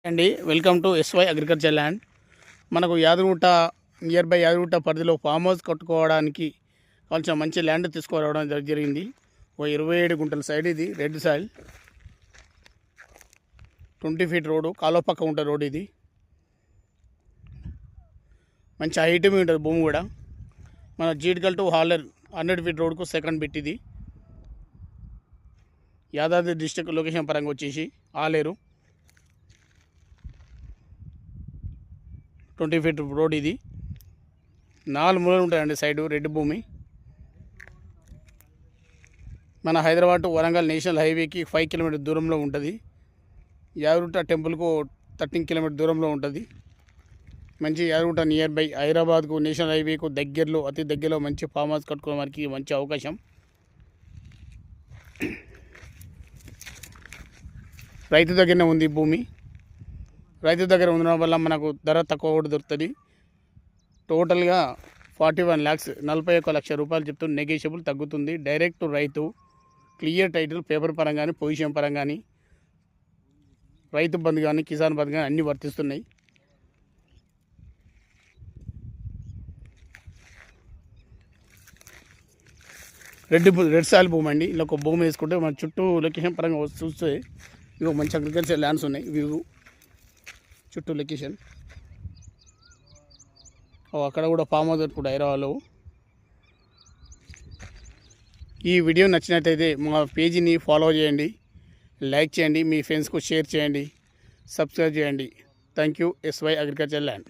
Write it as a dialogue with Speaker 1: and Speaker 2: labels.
Speaker 1: అండి welcome to SY agriculture land. మనకు Yadagirigutta near by Yadagirigutta పరిధిలో ఫామ్ హౌస్ కట్టుకోవడానికి కొంచెం మంచి ల్యాండ్ తీసుకురావడం జరిగింది. ఓ 27 గుంటల సైడ్, ఇది రెడ్ సాయిల్, 20 ఫీట్ రోడ్డు, కాలువ పక్క ఉంటుంది రోడ్. ఇది మంచి హైట్ మీద ఉంటుంది భూమి కూడా. మన జీడికల్ టు హాలర్ 100 ఫీట్ రోడ్కు సెకండ్ బిట్. ఇది యాదాద్రి డిస్టిక్ లొకేషన్ పరంగా వచ్చేసి ఆలేరు 20 ఫీట్ రోడ్. ఇది 4 మూలలు ఉంటాయండి సైడు, రెడ్ భూమి. మన హైదరాబాద్ టు వరంగల్ నేషనల్ హైవేకి 5 కిలోమీటర్ దూరంలో ఉంటుంది. యాదగిరిగుట్ట టెంపుల్కు 13 కిలోమీటర్ దూరంలో ఉంటుంది. మంచి యాదగిరిగుట్ట నియర్ బై హైదరాబాద్కు నేషనల్ హైవేకు దగ్గరలో, అతి దగ్గరలో మంచి ఫామ్ హౌస్ కట్టుకోవడానికి మంచి అవకాశం. రైతు దగ్గరనే ఉంది భూమి. రైతు దగ్గర ఉండడం వల్ల మనకు ధర తక్కువ కూడా దొరుకుతుంది. టోటల్గా 41 lakhs 41 లక్షల రూపాయలు చెప్తూ నెగోషియబుల్ తగ్గుతుంది. డైరెక్ట్ రైతు, క్లియర్ టైటిల్, పేపర్ పరంగా కానీ, పొజిషన్ పరంగా కానీ, రైతు బంధు కానీ, కిసాన్ బంధు కానీ అన్నీ వర్తిస్తున్నాయి. రెడ్ సాయిల్ భూమి అండి. ఇలా ఒక భూమి వేసుకుంటే మన చుట్టూ లొకేషన్ పరంగా చూస్తే ఇవి మంచి అగ్రికల్చర్ ల్యాండ్స్ ఉన్నాయి. వ్యూ చుట్టూ లొకేషన్. అక్కడ కూడా ఫామ్ హౌస్ కూడా హైదరాబాద్లో. ఈ వీడియో నచ్చినట్టయితే మా పేజీని ఫాలో చేయండి, లైక్ చేయండి, మీ ఫ్రెండ్స్కు షేర్ చేయండి, సబ్స్క్రైబ్ చేయండి. Thank you. SY agriculture land.